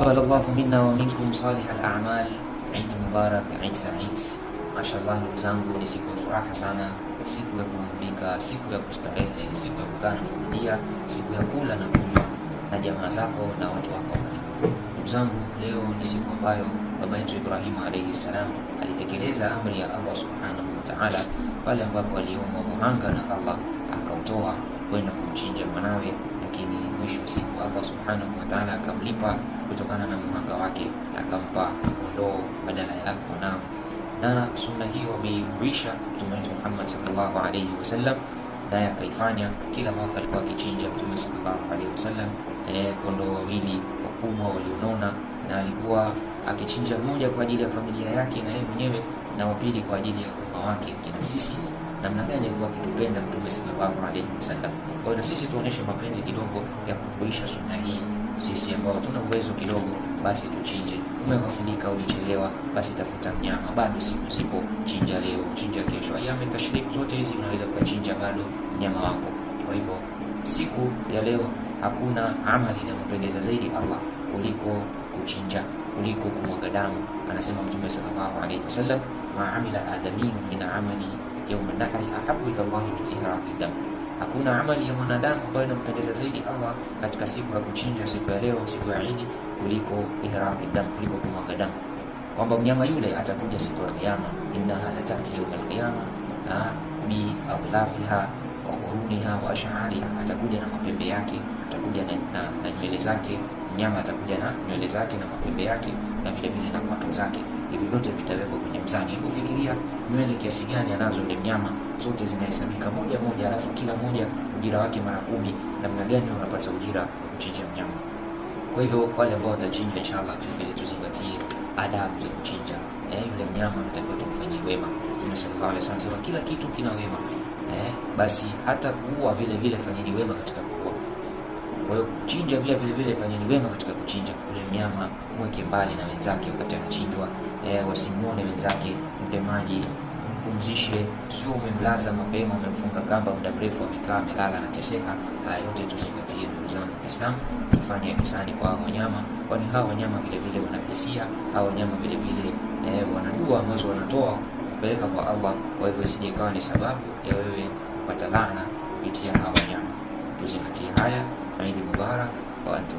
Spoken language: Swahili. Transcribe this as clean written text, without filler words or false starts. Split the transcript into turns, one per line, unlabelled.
قال الله منا ومنكم صالح الأعمال. Eid Mubarak, Eid Said. Mashallah, ndugu zangu, ni siku ya furaha sana, siku ya kuburudika, siku ya kustarehe, siku ya kukaa na familia, siku ya kula na kunywa na jamaa zako na watu wako karibu. Ndugu zangu, leo ni siku ambayo baba yetu Ibrahim alayhi salam alitekeleza amri ya Allah subhanahu wa ta'ala, pale ambapo aliomba muhanga na Allah akautoa kwenda kumchinja mwanawe, lakini mwisho wa siku Allah subhanahu wa ta'ala akamlipa kutokana na muhanga wake, akampa kondoo badala ya mwanawe. Na sunna hiyo ameihuisha Mtume Muhammad sallallahu alayhi wasallam, naye akaifanya kila mwaka. Alikuwa akichinja Mtume sallallahu alayhi wasallam kondoo wawili wakubwa walionona, na alikuwa akichinja mmoja kwa ajili ya familia yake na yeye mwenyewe, na wapili kwa ajili ya umma wake kina sisi. Namna gani alikuwa akitupenda Mtume sallallahu alayhi wasallam. Kwa hiyo na sisi tuoneshe mapenzi kidogo ya kuhuisha sunna hii. Sisi ambao tuna uwezo kidogo, basi tuchinje. Umeghafilika, ulichelewa, basi tafuta mnyama, bado siku zipo, chinja leo, chinja kesho. Ayame tashrik zote hizi unaweza kuchinja bado mnyama wako. Kwa hivyo siku ya leo hakuna amali inayompendeza zaidi Allah kuliko kuchinja, kuliko kumwaga damu. Anasema Mtume sallallahu alayhi wasallam, ma amila adamiyun min amali yawm an-nahri ahabbu ila Allah min ihraqi dam. Hakuna amali ya mwanadamu ambayo inampendeza zaidi Allah katika siku ya kuchinja, siku ya leo, siku ya Eid, kuliko ihraqi dam, kuliko kumwaga damu. Kwamba mnyama yule atakuja siku ya kiyama, innaha latati yawm al-qiyama bi aghlafiha wa quruniha wa ash'ariha, atakuja na mapembe yake, atakuja na nywele zake. Mnyama atakuja na nywele zake na mapembe yake, na vile vile na kwato zake. Hivi vyote vitawekwa kwenye mzani. Hebu fikiria nywele kiasi gani anazo yule mnyama, zote zinahesabika moja moja, alafu kila moja ujira wake mara 10. Namna gani unapata ujira wa kuchinja mnyama? Kwa hivyo wale ambao watachinja, inshallah vile vile tuzingatie adabu za kuchinja. Yule mnyama anatakiwa tumfanyie wema. Mtume sallallahu alaihi wasallam, kila kitu kina wema. Basi hata kuua vile vile fanyeni wema katika kuua. Kwa hiyo kuchinja vile fanyeni wema katika kuchinja. Yule mnyama mweke mbali na wenzake wakati anachinjwa, wasimuone wenzake, mpe maji, mpumzishe, sio umemlaza mapema, umemfunga kamba muda mrefu, amekaa amelala anateseka. Haya yote tuzingatie, ndugu zangu Islam, tufanye ihsani kwa wanyama, kwani hawa wanyama vile vile wanahisia, hawa wanyama vile vile wana dua ambazo wanatoa kupeleka kwa Allah. Kwa hivyo isije ikawa ni sababu ya wewe kupata laana kupitia hawa wanyama. Tuzingatie haya. Eid Mubarak wa antum